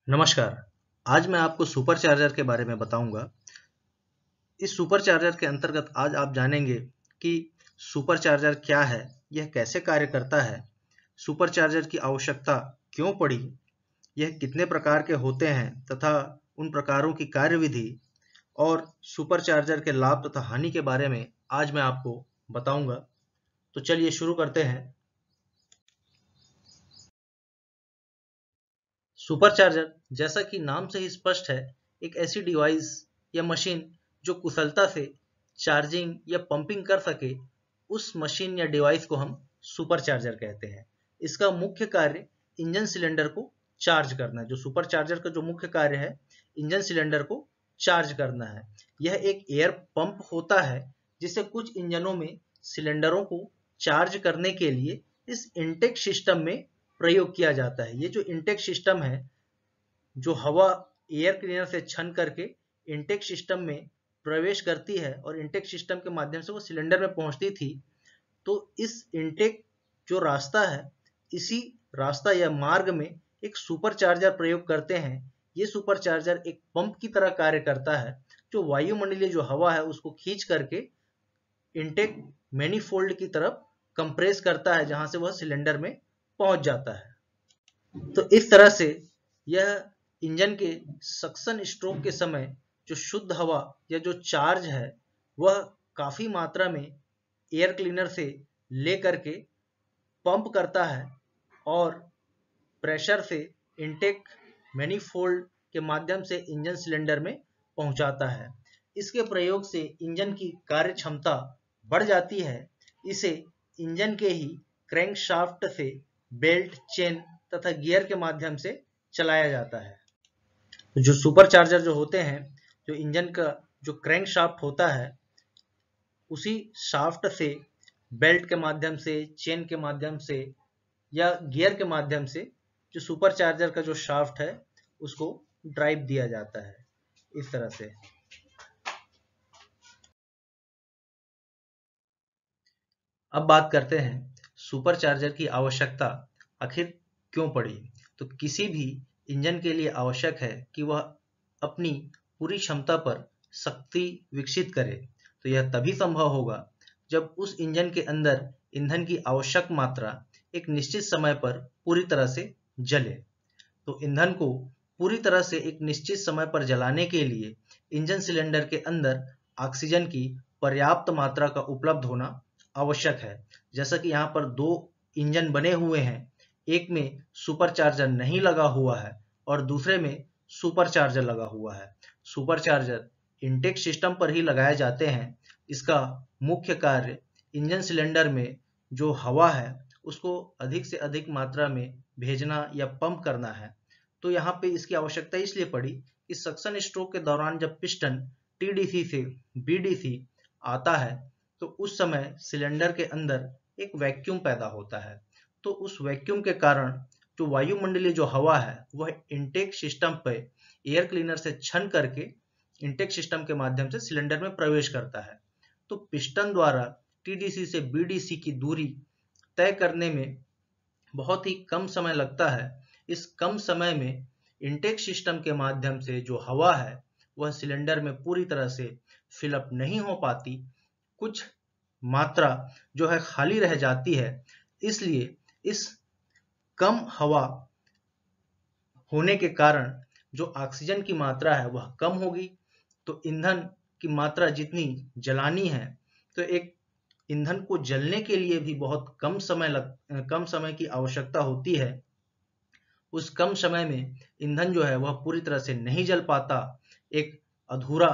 नमस्कार। आज मैं आपको सुपर चार्जर के बारे में बताऊंगा। इस सुपर चार्जर के अंतर्गत आज आप जानेंगे कि सुपर चार्जर क्या है, यह कैसे कार्य करता है, सुपर चार्जर की आवश्यकता क्यों पड़ी, यह कितने प्रकार के होते हैं तथा उन प्रकारों की कार्यविधि और सुपर चार्जर के लाभ तथा हानि के बारे में आज मैं आपको बताऊंगा। तो चलिए शुरू करते हैं। सुपर चार्जर जैसा कि नाम से ही स्पष्ट है, एक ऐसी डिवाइस या मशीन जो कुशलता से चार्जिंग या पंपिंग कर सके, उस मशीन या डिवाइस को हम सुपर चार्जर कहते हैं। इसका मुख्य कार्य इंजन सिलेंडर को चार्ज करना है। जो सुपर चार्जर का जो मुख्य कार्य है, इंजन सिलेंडर को चार्ज करना है। यह एक एयर पंप होता है जिसे कुछ इंजनों में सिलेंडरों को चार्ज करने के लिए इस इनटेक सिस्टम में प्रयोग किया जाता है। ये जो इनटेक सिस्टम है, जो हवा एयर क्लीनर से छन करके इनटेक सिस्टम में प्रवेश करती है और इनटेक सिस्टम के माध्यम से वो सिलेंडर में पहुंचती थी। तो इस इनटेक जो रास्ता है, इसी रास्ता या मार्ग में एक सुपर चार्जर प्रयोग करते हैं। ये सुपर चार्जर एक पंप की तरह कार्य करता है, जो वायुमंडलीय जो हवा है उसको खींच करके इनटेक मैनिफोल्ड की तरफ कंप्रेस करता है, जहां से वह सिलेंडर में पहुंच जाता है। तो इस तरह से यह इंजन के सक्शन स्ट्रोक के समय जो शुद्ध हवा या जो चार्ज है, वह काफी मात्रा में एयर क्लीनर से लेकर के पंप करता है और प्रेशर से इनटेक मैनिफोल्ड के माध्यम से इंजन सिलेंडर में पहुंचाता है। इसके प्रयोग से इंजन की कार्य क्षमता बढ़ जाती है। इसे इंजन के ही क्रैंकशाफ्ट से बेल्ट, चेन तथा गियर के माध्यम से चलाया जाता है। जो सुपर चार्जर जो होते हैं, जो इंजन का जो क्रैंकशाफ्ट होता है, उसी शाफ्ट से बेल्ट के माध्यम से, चेन के माध्यम से या गियर के माध्यम से जो सुपर चार्जर का जो शाफ्ट है उसको ड्राइव दिया जाता है। इस तरह से अब बात करते हैं सुपर चार्जर की आवश्यकता आखिर क्यों पड़ी। तो किसी भी इंजन के लिए आवश्यक है कि वह अपनी पूरी क्षमता पर शक्ति विकसित करे। तो यह तभी संभव होगा जब उस इंजन के अंदर ईंधन की आवश्यक मात्रा एक निश्चित समय पर पूरी तरह से जले। तो ईंधन को पूरी तरह से एक निश्चित समय पर जलाने के लिए इंजन सिलेंडर के अंदर ऑक्सीजन की पर्याप्त मात्रा का उपलब्ध होना आवश्यक है। जैसा कि यहाँ पर दो इंजन बने हुए हैं, एक में सुपर चार्जर नहीं लगा हुआ है और दूसरे में सुपर चार्जर लगा हुआ है। सुपर चार्जर इनटेक सिस्टम पर ही लगाए जाते हैं। इसका मुख्य कार्य इंजन सिलेंडर में जो हवा है उसको अधिक से अधिक मात्रा में भेजना या पंप करना है। तो यहाँ पे इसकी आवश्यकता इसलिए पड़ी कि सक्शन स्ट्रोक के दौरान जब पिस्टन टीडीसी से बीडीसी आता है, तो उस समय सिलेंडर के अंदर एक वैक्यूम पैदा होता है। तो उस वैक्यूम के कारण जो वायुमंडलीय जो हवा है वह इनटेक सिस्टम पे एयर क्लीनर से छन करके इनटेक सिस्टम के माध्यम से सिलेंडर में प्रवेश करता है। तो पिस्टन द्वारा टीडीसी से बीडीसी की दूरी तय करने में बहुत ही कम समय लगता है। इस कम समय में इनटेक सिस्टम के माध्यम से जो हवा है वह सिलेंडर में पूरी तरह से फिलअप नहीं हो पाती, कुछ मात्रा जो है खाली रह जाती है। इसलिए इस कम हवा होने के कारण जो ऑक्सीजन की मात्रा है वह कम होगी। तो ईंधन की मात्रा जितनी जलानी है, तो एक ईंधन को जलने के लिए भी बहुत कम समय की आवश्यकता होती है। उस कम समय में ईंधन जो है वह पूरी तरह से नहीं जल पाता, एक अधूरा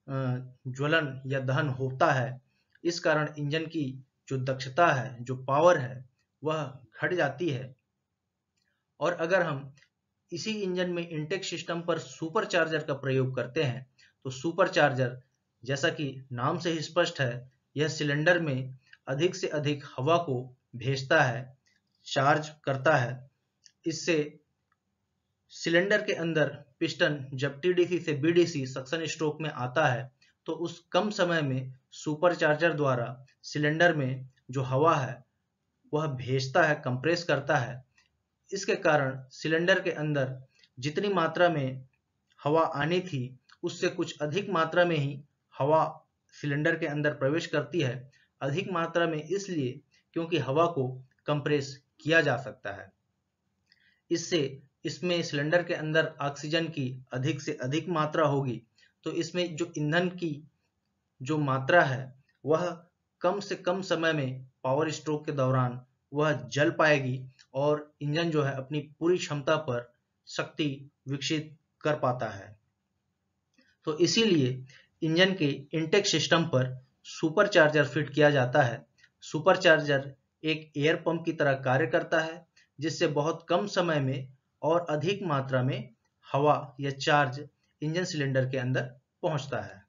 ज्वलन या दहन होता है। इस कारण इंजन की जो दक्षता है, जो पावर है, वह घट जाती है। और अगर हम इसी इंजन में इनटेक सिस्टम पर सुपर चार्जर का प्रयोग करते हैं, तो सुपर चार्जर जैसा कि नाम से ही स्पष्ट है, यह सिलेंडर में अधिक से अधिक हवा को भेजता है, चार्ज करता है। इससे सिलेंडर के अंदर पिस्टन जब टीडीसी से बीडीसी सक्शन स्ट्रोक में आता है, तो उस कम समय में सुपर चार्जर द्वारा सिलेंडर में जो हवा है वह भेजता है, कंप्रेस करता है। इसके कारण सिलेंडर के अंदर जितनी मात्रा में हवा आनी थी उससे कुछ अधिक मात्रा में ही हवा सिलेंडर के अंदर प्रवेश करती है। अधिक मात्रा में इसलिए क्योंकि हवा को कंप्रेस किया जा सकता है। इससे इसमें सिलेंडर के अंदर ऑक्सीजन की अधिक से अधिक मात्रा होगी, तो इसमें जो ईंधन की जो मात्रा है वह कम से कम समय में पावर स्ट्रोक के दौरान वह जल पाएगी और इंजन जो है अपनी पूरी क्षमता पर शक्ति विकसित कर पाता है। तो इसीलिए इंजन के इनटेक सिस्टम पर सुपरचार्जर फिट किया जाता है। सुपरचार्जर एक एयर पंप की तरह कार्य करता है, जिससे बहुत कम समय में और अधिक मात्रा में हवा या चार्ज इंजन सिलेंडर के अंदर पहुंचता है।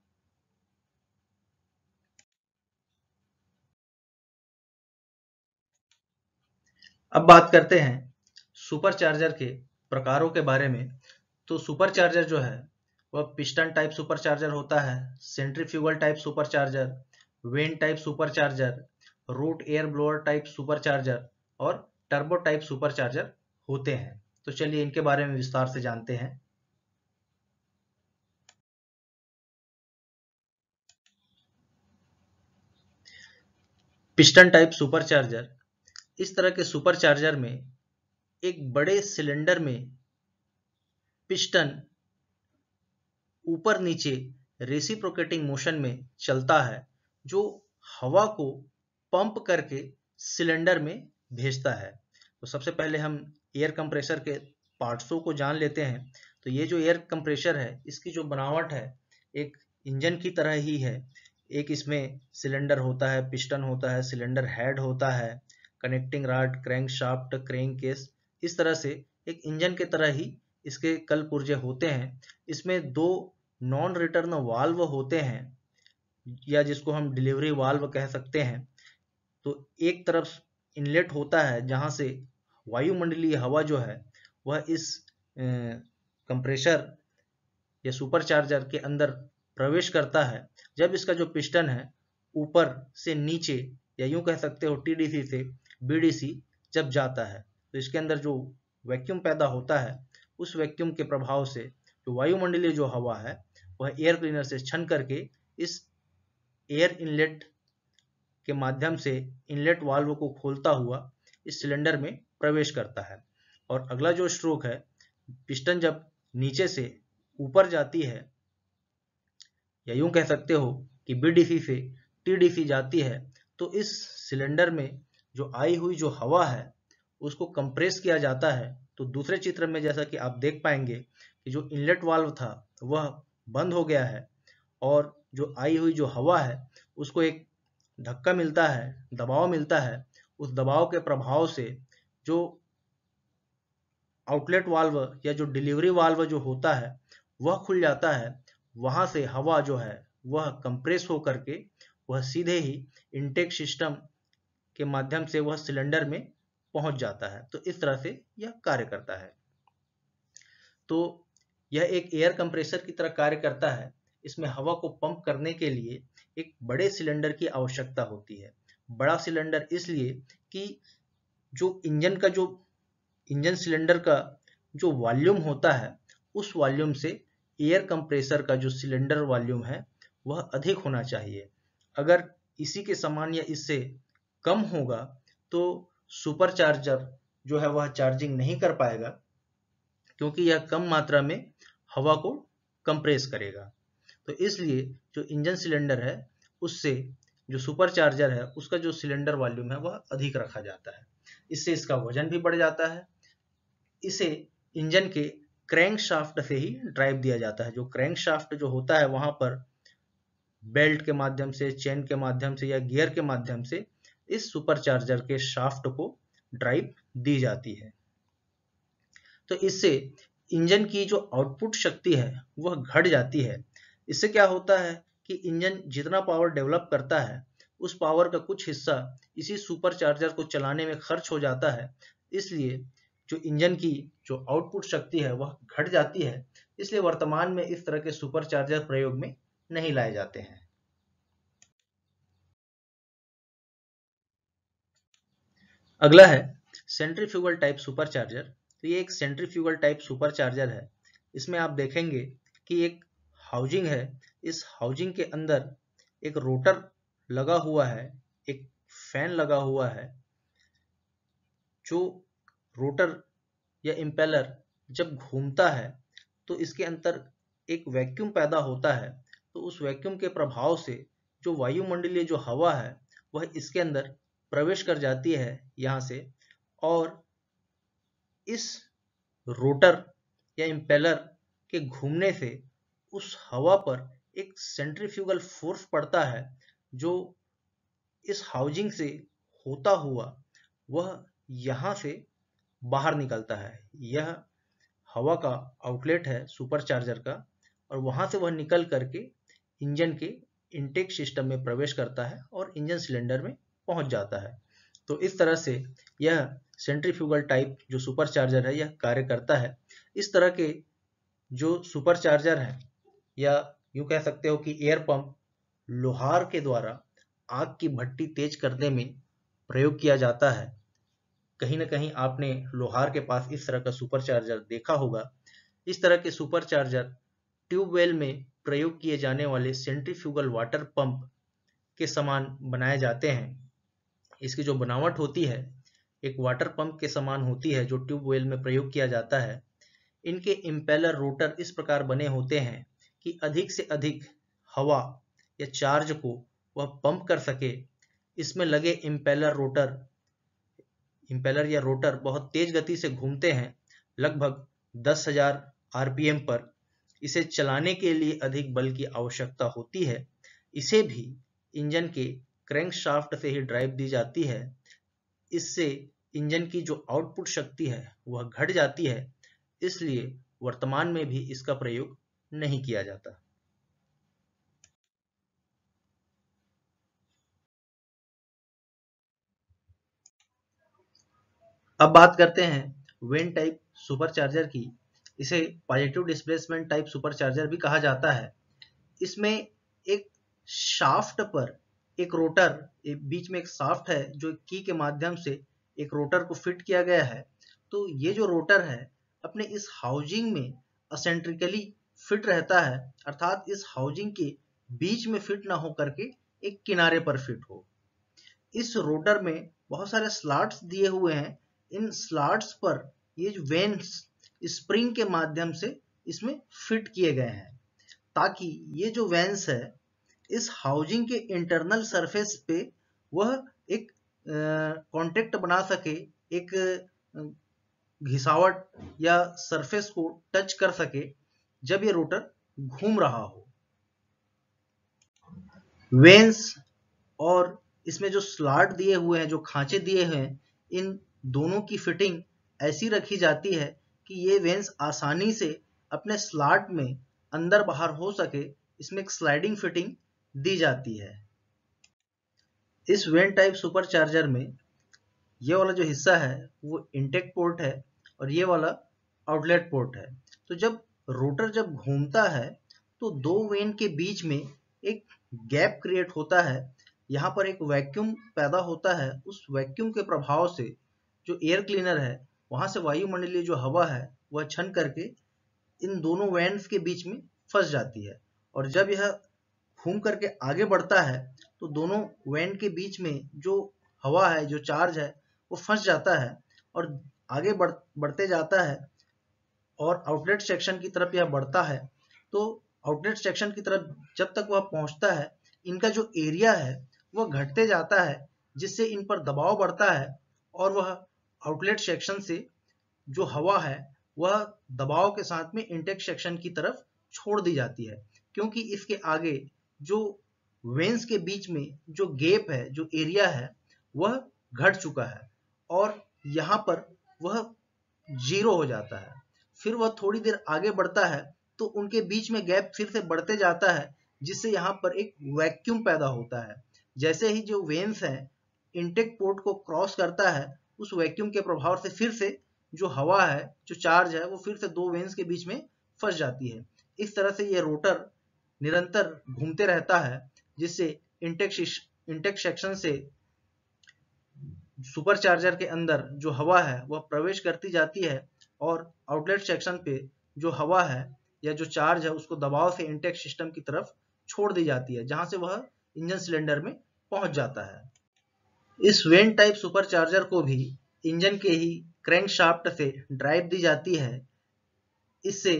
अब बात करते हैं सुपरचार्जर के प्रकारों के बारे में। तो सुपरचार्जर जो है वह पिस्टन टाइप सुपरचार्जर होता है, centrifugal type supercharger, vane type supercharger, root air blower type supercharger और टर्बो टाइप सुपरचार्जर होते हैं। तो चलिए इनके बारे में विस्तार से जानते हैं। पिस्टन टाइप सुपरचार्जर, इस तरह के सुपरचार्जर में एक बड़े सिलेंडर में पिस्टन ऊपर नीचे रेसिप्रोकेटिंग मोशन में चलता है, जो हवा को पंप करके सिलेंडर में भेजता है। तो सबसे पहले हम एयर कंप्रेसर के पार्ट्सों को जान लेते हैं। तो ये जो एयर कंप्रेसर है इसकी जो बनावट है एक इंजन की तरह ही है। एक इसमें सिलेंडर होता है, पिस्टन होता है, सिलेंडर हेड होता है, connecting rod, crank shaft, crank case, इस तरह से एक इंजन के तरह ही इसके कल पुर्जे होते हैं। इसमें दो नॉन रिटर्न वाल्व होते हैं, या जिसको हम डिलीवरी वाल्व कह सकते हैं। तो एक तरफ इनलेट होता है जहां से वायुमंडलीय हवा जो है वह इस कंप्रेसर या सुपरचार्जर के अंदर प्रवेश करता है। जब इसका जो पिस्टन है ऊपर से नीचे, या यूं कह सकते हो टीडीसी से बीडीसी जब जाता है, तो इसके अंदर जो वैक्यूम पैदा होता है, उस वैक्यूम के प्रभाव से जो वायुमंडलीय जो हवा है वह एयर क्लीनर से छन करके इस एयर इनलेट के माध्यम से इनलेट वाल्व को खोलता हुआ इस सिलेंडर में प्रवेश करता है। और अगला जो स्ट्रोक है, पिस्टन जब नीचे से ऊपर जाती है, या यूं कह सकते हो कि बीडीसी से टीडीसी जाती है, तो इस सिलेंडर में जो आई हुई जो हवा है उसको कंप्रेस किया जाता है। तो दूसरे चित्र में जैसा कि आप देख पाएंगे कि जो इनलेट वाल्व था वह बंद हो गया है, और जो आई हुई जो हवा है उसको एक धक्का मिलता है, दबाव मिलता है। उस दबाव के प्रभाव से जो आउटलेट वाल्व या जो डिलीवरी वाल्व जो होता है वह खुल जाता है। वहां से हवा जो है वह कंप्रेस हो करके वह सीधे ही इनटेक सिस्टम के माध्यम से वह सिलेंडर में पहुंच जाता है। तो इस तरह से यह कार्य करता है। तो यह एक एयर कंप्रेसर की तरह कार्य करता है। इसमें हवा को पंप करने के लिए एक बड़े सिलेंडर की आवश्यकता होती है। बड़ा सिलेंडर इसलिए कि जो इंजन सिलेंडर का जो वॉल्यूम होता है उस वॉल्यूम से एयर कंप्रेसर का जो सिलेंडर वॉल्यूम है वह अधिक होना चाहिए। अगर इसी के समान या इससे कम होगा तो सुपरचार्जर जो है वह चार्जिंग नहीं कर पाएगा, क्योंकि यह कम मात्रा में हवा को कंप्रेस करेगा। तो इसलिए जो इंजन सिलेंडर है उससे जो सुपरचार्जर है उसका जो सिलेंडर वॉल्यूम है वह अधिक रखा जाता है। इससे इसका वजन भी बढ़ जाता है। इसे इंजन के क्रैंक शाफ्ट से ही ड्राइव दिया जाता है। जो क्रैंक शाफ्ट जो होता है वहां पर बेल्ट के माध्यम से, चेन के माध्यम से या गियर के माध्यम से इस सुपरचार्जर के शाफ्ट को ड्राइव दी जाती है। तो इससे इंजन की जो आउटपुट शक्ति है वह घट जाती है। इससे क्या होता है कि इंजन जितना पावर डेवलप करता है उस पावर का कुछ हिस्सा इसी सुपरचार्जर को चलाने में खर्च हो जाता है। इसलिए जो इंजन की जो आउटपुट शक्ति है वह घट जाती है। इसलिए वर्तमान में इस तरह के सुपरचार्जर प्रयोग में नहीं लाए जाते हैं। अगला है सेंट्रीफ्यूगल टाइप सुपरचार्जर। तो ये एक सेंट्रीफ्यूगल टाइप सुपरचार्जर है। इसमें आप देखेंगे कि एक हाउजिंग है, इस हाउजिंग के अंदर एक रोटर लगा हुआ है, एक फैन लगा हुआ है। जो रोटर या इम्पेलर जब घूमता है तो इसके अंदर एक वैक्यूम पैदा होता है, तो उस वैक्यूम के प्रभाव से जो वायुमंडलीय जो हवा है वह इसके अंदर प्रवेश कर जाती है यहाँ से, और इस रोटर या इम्पेलर के घूमने से उस हवा पर एक सेंट्रीफ्यूगल फोर्स पड़ता है जो इस हाउजिंग से होता हुआ वह यहाँ से बाहर निकलता है। यह हवा का आउटलेट है सुपरचार्जर का, और वहाँ से वह निकल करके इंजन के इनटेक सिस्टम में प्रवेश करता है और इंजन सिलेंडर में पहुंच जाता है। तो इस तरह से यह सेंट्रीफ्यूगल टाइप जो सुपरचार्जर है यह कार्य करता है। इस तरह के जो सुपरचार्जर है, या यूं कह सकते हो कि एयर पंप लोहार के द्वारा आग की भट्टी तेज करने में प्रयोग किया जाता है। कहीं ना कहीं आपने लोहार के पास इस तरह का सुपरचार्जर देखा होगा। इस तरह के सुपरचार्जर ट्यूबवेल में प्रयोग किए जाने वाले सेंट्रीफ्यूगल वाटर पंप के समान बनाए जाते हैं। इसकी जो बनावट होती है एक वाटर पंप के समान होती है जो ट्यूबवेल में प्रयोग किया जाता है। इनके इम्पेलर रोटर इस प्रकार बने होते हैं कि अधिक से अधिक हवा या चार्ज को वह पंप कर सके। इसमें लगे इम्पेलर या रोटर बहुत तेज गति से घूमते हैं, लगभग 10,000 आरपीएम पर। इसे चलाने के लिए अधिक बल की आवश्यकता होती है। इसे भी इंजन के क्रैंकशाफ्ट से ही ड्राइव दी जाती है। इससे इंजन की जो आउटपुट शक्ति है वह घट जाती है, इसलिए वर्तमान में भी इसका प्रयोग नहीं किया जाता। अब बात करते हैं वेन टाइप सुपरचार्जर की। इसे पॉजिटिव डिस्प्लेसमेंट टाइप सुपरचार्जर भी कहा जाता है। इसमें एक शाफ्ट पर एक रोटर, बीच में एक शाफ्ट है जो की के माध्यम से एक रोटर को फिट किया गया है। तो ये जो रोटर है अपने इस हाउजिंग में असेंट्रिकली फिट रहता है, अर्थात इस हाउजिंग के बीच में फिट ना हो करके एक किनारे पर फिट हो। इस रोटर में बहुत सारे स्लॉट्स दिए हुए हैं। इन स्लॉट्स पर ये जो वेन्स स्प्रिंग के माध्यम से इसमें फिट किए गए हैं, ताकि ये जो वेन्स है इस हाउजिंग के इंटरनल सरफेस पे वह एक कांटेक्ट बना सके, एक घिसावट या सरफेस को टच कर सके जब ये रोटर घूम रहा हो। वेन्स और इसमें जो स्लॉट दिए हुए हैं, जो खांचे दिए हैं, इन दोनों की फिटिंग ऐसी रखी जाती है कि ये वेन्स आसानी से अपने स्लॉट में अंदर बाहर हो सके। इसमें एक स्लाइडिंग फिटिंग दी जाती है। इस वेन टाइप सुपरचार्जर में ये वाला जो हिस्सा है वो इनटेक पोर्ट है और ये वाला आउटलेट पोर्ट है। तो जब रोटर जब घूमता है तो दो वेन के बीच में एक गैप क्रिएट होता है। यहाँ पर एक वैक्यूम पैदा होता है। उस वैक्यूम के प्रभाव से जो एयर क्लीनर है वहाँ से वायुमंडलीय जो हवा है वह छन करके इन दोनों वैन्स के बीच में फंस जाती है, और जब यह घूम करके आगे बढ़ता है तो दोनों वैन के बीच में जो हवा है, जो चार्ज है, वो फंस जाता है और आगे बढ़ते जाता है और आउटलेट सेक्शन की तरफ यह बढ़ता है। तो आउटलेट सेक्शन की तरफ जब तक वह पहुंचता है इनका जो एरिया है वह घटते जाता है, जिससे इन पर दबाव बढ़ता है और वह आउटलेट सेक्शन से जो हवा है वह दबाव के साथ में इनटेक सेक्शन की तरफ छोड़ दी जाती है, क्योंकि इसके आगे जो वेन्स के बीच में जो गैप है, जो एरिया है, वह घट चुका है और यहाँ पर वह जीरो हो जाता है। फिर वह थोड़ी देर आगे बढ़ता है तो उनके बीच में गैप फिर से बढ़ते जाता है, जिससे यहाँ पर एक वैक्यूम पैदा होता है। जैसे ही जो वेन्स है इनटेक पोर्ट को क्रॉस करता है, उस वैक्यूम के प्रभाव से फिर से जो हवा है, जो चार्ज है, वो फिर से दो वेन्स के बीच में फंस जाती है। इस तरह से ये रोटर निरंतर घूमते रहता है, जिससे इनटेक सेक्शन से सुपरचार्जर के अंदर जो हवा है वह प्रवेश करती जाती है और आउटलेट सेक्शन पे जो हवा है या जो चार्ज है उसको दबाव से इंटेक सिस्टम की तरफ छोड़ दी जाती है, जहां से वह इंजन सिलेंडर में पहुंच जाता है। इस वेन टाइप सुपरचार्जर को भी इंजन के ही क्रैंकशाफ्ट से ड्राइव दी जाती है। इससे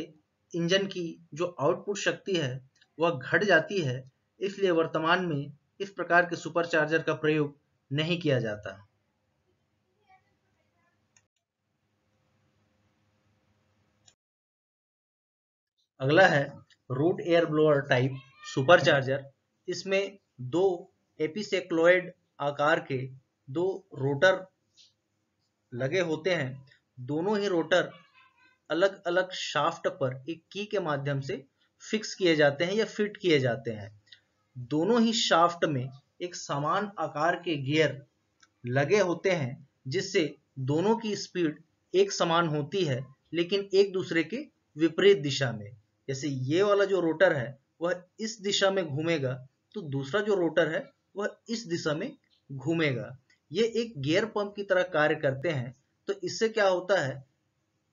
इंजन की जो आउटपुट शक्ति है वह घट जाती है, इसलिए वर्तमान में इस प्रकार के सुपरचार्जर का प्रयोग नहीं किया जाता। अगला है root air blower type supercharger. इसमें दो एपिसेक्लॉइड आकार के दो रोटर लगे होते हैं। दोनों ही रोटर अलग अलग शाफ्ट पर एक की के माध्यम से फिक्स किए जाते हैं या फिट किए जाते हैं। दोनों ही शाफ्ट में एक समान आकार के गियर लगे होते हैं, जिससे दोनों की स्पीड एक समान होती है, लेकिन एक दूसरे के विपरीत दिशा में। जैसे ये वाला जो रोटर है वह इस दिशा में घूमेगा, तो दूसरा जो रोटर है वह इस दिशा में घूमेगा। ये एक गियर पंप की तरह कार्य करते हैं। तो इससे क्या होता है,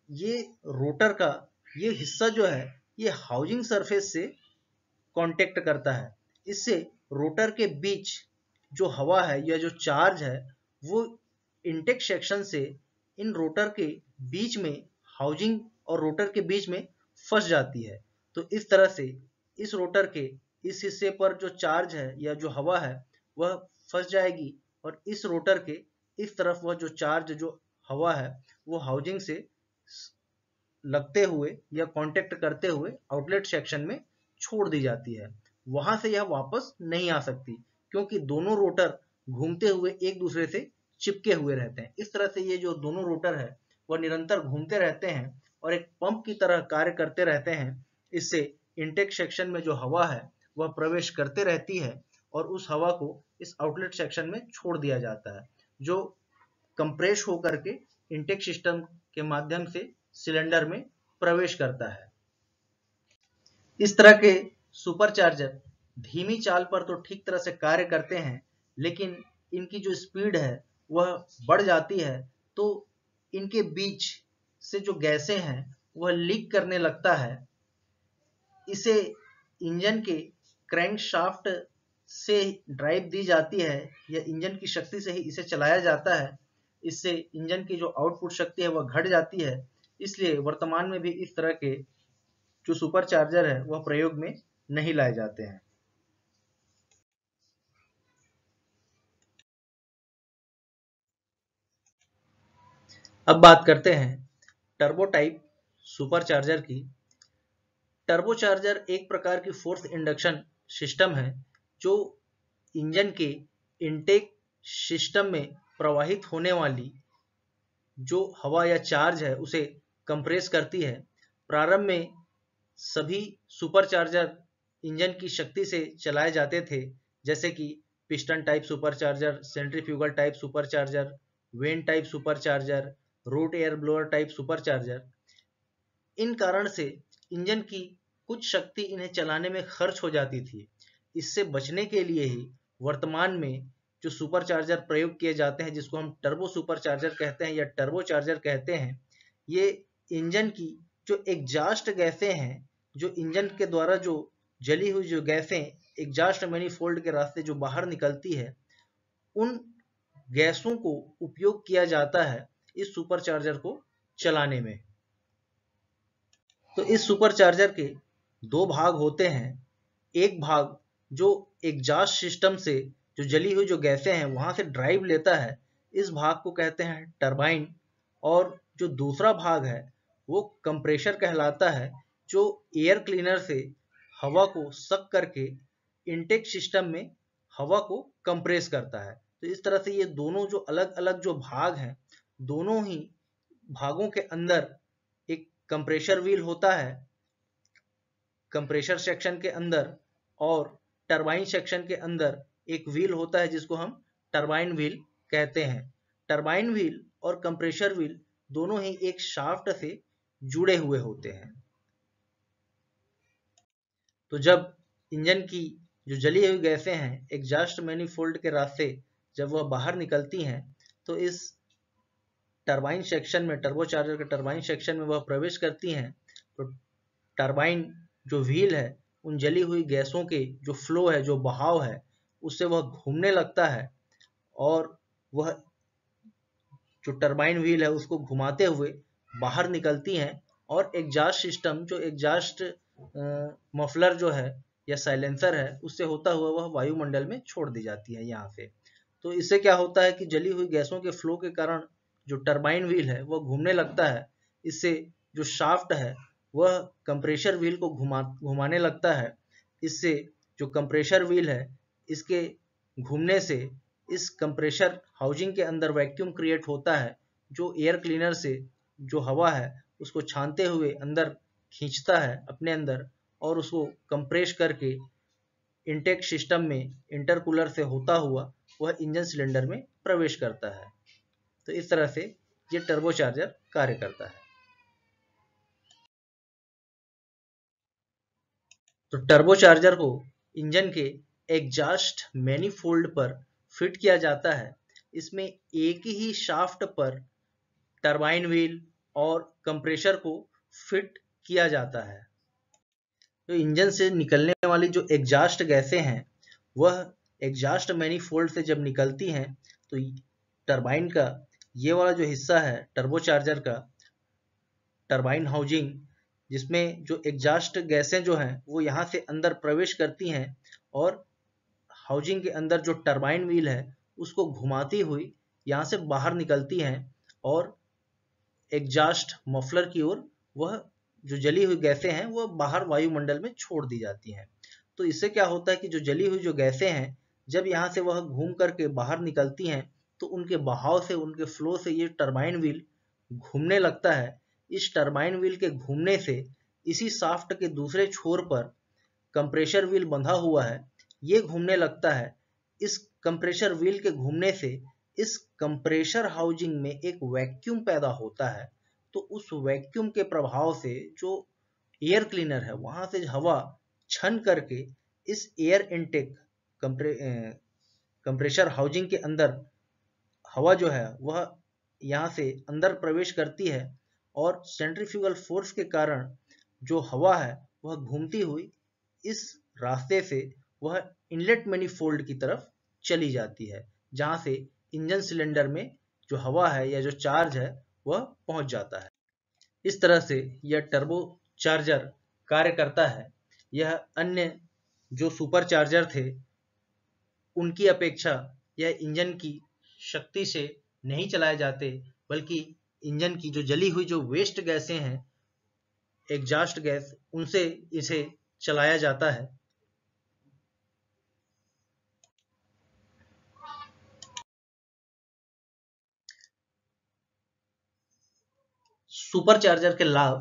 ये रोटर का ये हिस्सा जो है ये हाउजिंग सरफेस से कांटेक्ट करता है। इससे रोटर के बीच जो हवा है या जो चार्ज है वो इंटेक सेक्शन से इन रोटर के बीच में, हाउजिंग और रोटर के बीच में फंस जाती है। तो इस तरह से इस रोटर के इस हिस्से पर जो चार्ज है या जो हवा है वह फंस जाएगी, और इस रोटर के इस तरफ वह जो चार्ज जो हवा है वो हाउजिंग से लगते हुए या कांटेक्ट करते हुए आउटलेट सेक्शन में छोड़ दी जाती है। वहां से यह वापस नहीं आ सकती, क्योंकि दोनों रोटर घूमते हुए एक दूसरे से चिपके हुए रहते हैं। इस तरह से ये जो दोनों रोटर है वह निरंतर घूमते रहते हैं और एक पंप की तरह कार्य करते रहते हैं। इससे इंटेक सेक्शन में जो हवा है वह प्रवेश करते रहती है और उस हवा को इस आउटलेट सेक्शन में छोड़ दिया जाता है, जो कंप्रेस होकर के इंटेक सिस्टम के माध्यम से सिलेंडर में प्रवेश करता है। इस तरह के सुपरचार्जर धीमी चाल पर तो ठीक तरह से कार्य करते हैं, लेकिन इनकी जो स्पीड है वह बढ़ जाती है, तो इनके बीच से जो गैसें हैं वह लीक करने लगता है। इसे इंजन के क्रैंकशाफ्ट से ड्राइव दी जाती है या इंजन की शक्ति से ही इसे चलाया जाता है। इससे इंजन की जो आउटपुट शक्ति है वह घट जाती है। इसलिए वर्तमान में भी इस तरह के जो सुपरचार्जर है वह प्रयोग में नहीं लाए जाते हैं। अब बात करते हैं टर्बो टाइप सुपरचार्जर की। टर्बोचार्जर एक प्रकार की फोर्स इंडक्शन सिस्टम है जो इंजन के इनटेक सिस्टम में प्रवाहित होने वाली जो हवा या चार्ज है उसे कंप्रेस करती है। प्रारंभ में सभी सुपरचार्जर इंजन की शक्ति से चलाए जाते थे, जैसे कि piston type supercharger, centrifugal type supercharger, vane type supercharger, root air blower type supercharger. इन कारण से इंजन की कुछ शक्ति इन्हें चलाने में खर्च हो जाती थी। इससे बचने के लिए ही वर्तमान में जो सुपरचार्जर प्रयोग किए जाते हैं, जिसको हम टर्बो सुपरचार्जर कहते हैं या टर्बो चार्जर कहते हैं, ये इंजन की जो एग्जॉस्ट गैसें हैं, जो इंजन के द्वारा जो जली हुई जो गैसें एग्जॉस्ट मैनिफोल्ड के रास्ते जो बाहर निकलती है, उन गैसों को उपयोग किया जाता है इस सुपरचार्जर को चलाने में। तो इस सुपरचार्जर के दो भाग होते हैं। एक भाग जो एग्जॉस्ट सिस्टम से जो जली हुई जो गैसें हैं वहां से ड्राइव लेता है, इस भाग को कहते हैं टरबाइन। और जो दूसरा भाग है वो कंप्रेशर कहलाता है, जो एयर क्लीनर से हवा को सक करके इनटेक सिस्टम में हवा को कंप्रेस करता है। तो इस तरह से ये दोनों जो अलग अलग जो भाग हैं, दोनों ही भागों के अंदर एक कंप्रेशर व्हील होता है कंप्रेशर सेक्शन के अंदर, और टरबाइन सेक्शन के अंदर एक व्हील होता है जिसको हम टरबाइन व्हील कहते हैं। टरबाइन व्हील और कंप्रेशर व्हील दोनों ही एक शाफ्ट से जुड़े हुए होते हैं। तो जब इंजन की जो जली हुई गैसें हैं एग्जॉस्ट मैनिफोल्ड के रास्ते जब वह बाहर निकलती हैं, तो इस टरबाइन सेक्शन में, टर्बोचार्जर के टरबाइन सेक्शन में वह प्रवेश करती हैं तो टरबाइन जो व्हील है उन जली हुई गैसों के जो फ्लो है, जो बहाव है, उससे वह घूमने लगता है और वह जो टरबाइन व्हील है उसको घुमाते हुए बाहर निकलती हैं और एग्जॉस्ट सिस्टम, जो एग्जॉस्ट मफलर जो है या साइलेंसर है, उससे होता हुआ वह वायुमंडल में छोड़ दी जाती है यहाँ से। तो इससे क्या होता है कि जली हुई गैसों के फ्लो के कारण जो टरबाइन व्हील है वह घूमने लगता है। इससे जो शाफ्ट है वह कंप्रेशर व्हील को घुमाने लगता है। इससे जो कंप्रेशर व्हील है इसके घूमने से इस कंप्रेशर हाउसिंग के अंदर वैक्यूम क्रिएट होता है, जो एयर क्लीनर से जो हवा है उसको छानते हुए अंदर खींचता है अपने अंदर और उसको कंप्रेस करके इनटेक सिस्टम में इंटरकूलर से होता हुआ वह इंजन सिलेंडर में प्रवेश करता है। तो इस तरह से ये टर्बोचार्जर कार्य करता है। तो टर्बोचार्जर को इंजन के एग्जॉस्ट मैनिफोल्ड पर फिट किया जाता है। इसमें एक ही शाफ्ट पर टरबाइन व्हील और कंप्रेशर को फिट किया जाता है। तो इंजन से निकलने वाली जो एग्जॉस्ट गैसें हैं वह एग्जॉस्ट मैनिफोल्ड से जब निकलती हैं तो टरबाइन का ये वाला जो हिस्सा है टर्बोचार्जर का, टरबाइन हाउसिंग, जिसमें जो एग्जॉस्ट गैसें जो हैं वो यहाँ से अंदर प्रवेश करती हैं और हाउसिंग के अंदर जो टरबाइन व्हील है उसको घुमाती हुई यहाँ से बाहर निकलती हैं और एग्जॉस्ट मफलर की ओर वह जो जली हुई गैसें हैं वह बाहर वायुमंडल में छोड़ दी जाती हैं। तो इससे क्या होता है कि जो जली हुई जो गैसें हैं जब यहाँ से वह घूम करके बाहर निकलती हैं तो उनके बहाव से, उनके फ्लो से ये टरबाइन व्हील घूमने लगता है। इस टरबाइन व्हील के घूमने से इसी शाफ्ट के दूसरे छोर पर कंप्रेशर व्हील बंधा हुआ है, ये घूमने लगता है। इस कंप्रेशर व्हील के घूमने से इस कंप्रेशर हाउसिंग में एक वैक्यूम पैदा होता है। तो उस वैक्यूम के प्रभाव से जो एयर क्लीनर है वहां से हवा छन करके इस एयर इनटेक कंप्रेशर हाउसिंग के अंदर हवा जो है वह यहाँ से अंदर प्रवेश करती है और सेंट्रीफ्यूगल फोर्स के कारण जो हवा है वह घूमती हुई इस रास्ते से वह इनलेट मैनिफोल्ड की तरफ चली जाती है, जहाँ से इंजन सिलेंडर में जो हवा है या जो चार्ज है वह पहुंच जाता है। इस तरह से यह टर्बो चार्जर कार्य करता है। यह अन्य जो सुपर चार्जर थे उनकी अपेक्षा यह इंजन की शक्ति से नहीं चलाए जाते, बल्कि इंजन की जो जली हुई जो वेस्ट गैसें हैं, एग्जॉस्ट गैस, उनसे इसे चलाया जाता है। सुपर चार्जर के लाभ,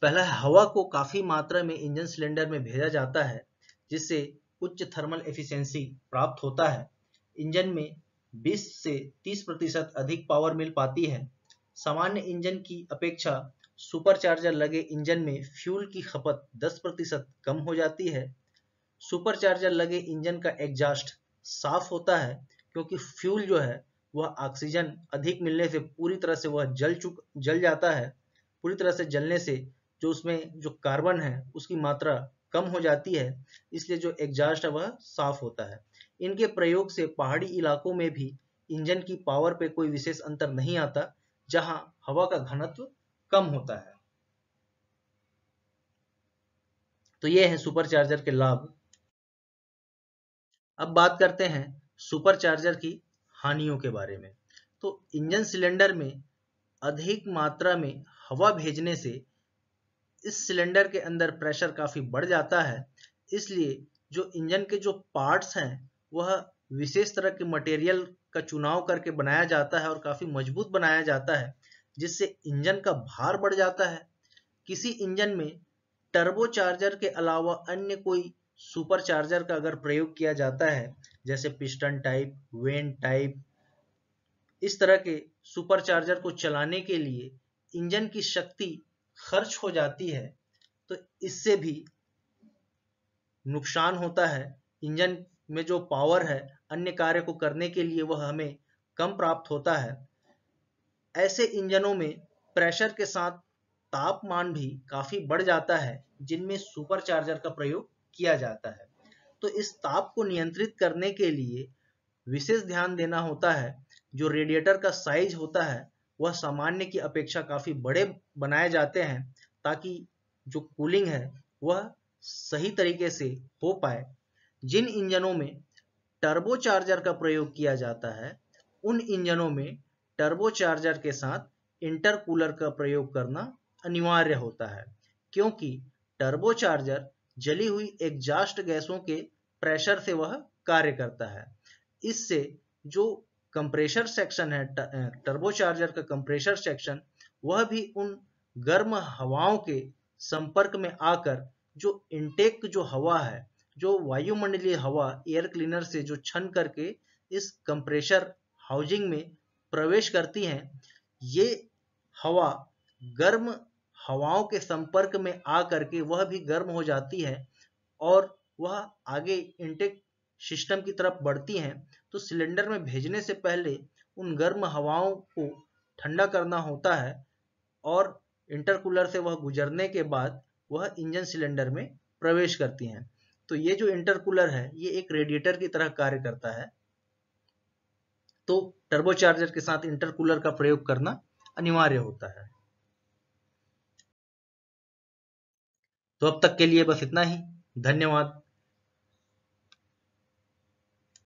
पहला हवा को काफी मात्रा में इंजन सिलेंडर में भेजा जाता है जिससे उच्च थर्मल एफिशिएंसी प्राप्त होता है। इंजन में 20 से 30% अधिक पावर मिल पाती है। सामान्य इंजन की अपेक्षा सुपर चार्जर लगे इंजन में फ्यूल की खपत 10% कम हो जाती है। सुपर चार्जर लगे इंजन का एग्जॉस्ट साफ होता है क्योंकि फ्यूल जो है वह ऑक्सीजन अधिक मिलने से पूरी तरह से वह जल जाता है। पूरी तरह से जलने से जो उसमें जो कार्बन है उसकी मात्रा कम हो जाती है, इसलिए जो एग्जॉस्ट है वह साफ होता है। इनके प्रयोग से पहाड़ी इलाकों में भी इंजन की पावर पे कोई विशेष अंतर नहीं आता, जहां हवा का घनत्व कम होता है। तो ये है सुपर चार्जर के लाभ। अब बात करते हैं सुपर चार्जर की हानियों के बारे में। तो इंजन सिलेंडर में अधिक मात्रा में हवा भेजने से इस सिलेंडर के अंदर प्रेशर काफी बढ़ जाता है। इसलिए जो इंजन के जो पार्ट्स हैं वह विशेष तरह के मटेरियल का चुनाव करके बनाया जाता है और काफी मजबूत बनाया जाता है, जिससे इंजन का भार बढ़ जाता है। किसी इंजन में टर्बो चार्जर के अलावा अन्य कोई सुपर चार्जर का अगर प्रयोग किया जाता है, जैसे पिस्टन टाइप, वेंट टाइप, इस तरह के सुपर चार्जर को चलाने के लिए इंजन की शक्ति खर्च हो जाती है, तो इससे भी नुकसान होता है। इंजन में जो पावर है अन्य कार्य को करने के लिए वह हमें कम प्राप्त होता है। ऐसे इंजनों में प्रेशर के साथ तापमान भी काफी बढ़ जाता है जिनमें सुपरचार्जर का प्रयोग किया जाता है। तो इस ताप को नियंत्रित करने के लिए विशेष ध्यान देना होता है। जो रेडिएटर का साइज होता है वह सामान्य की अपेक्षा काफी बड़े बनाए जाते हैं ताकि जो कूलिंग है वह सही तरीके से हो पाए। जिन इंजनों में टर्बोचार्जर का प्रयोग किया जाता है उन इंजनों में टर्बोचार्जर के साथ इंटरकूलर का प्रयोग करना अनिवार्य होता है, क्योंकि टर्बोचार्जर जली हुई एग्जॉस्ट गैसों के प्रेशर से वह कार्य करता है। इससे जो कंप्रेशर सेक्शन है, टर्बोचार्जर का कंप्रेशर सेक्शन, वह भी उन गर्म हवाओं के संपर्क में आकर जो इनटेक जो हवा है, जो वायुमंडलीय हवा एयर क्लीनर से जो छन करके इस कंप्रेशर हाउसिंग में प्रवेश करती हैं, ये हवा गर्म हवाओं के संपर्क में आ करके वह भी गर्म हो जाती है और वह आगे इनटेक सिस्टम की तरफ बढ़ती हैं। तो सिलेंडर में भेजने से पहले उन गर्म हवाओं को ठंडा करना होता है और इंटरकूलर से वह गुजरने के बाद वह इंजन सिलेंडर में प्रवेश करती हैं। तो ये जो इंटरकूलर है ये एक रेडिएटर की तरह कार्य करता है। तो टर्बोचार्जर के साथ इंटरकूलर का प्रयोग करना अनिवार्य होता है। तो अब तक के लिए बस इतना ही। धन्यवाद।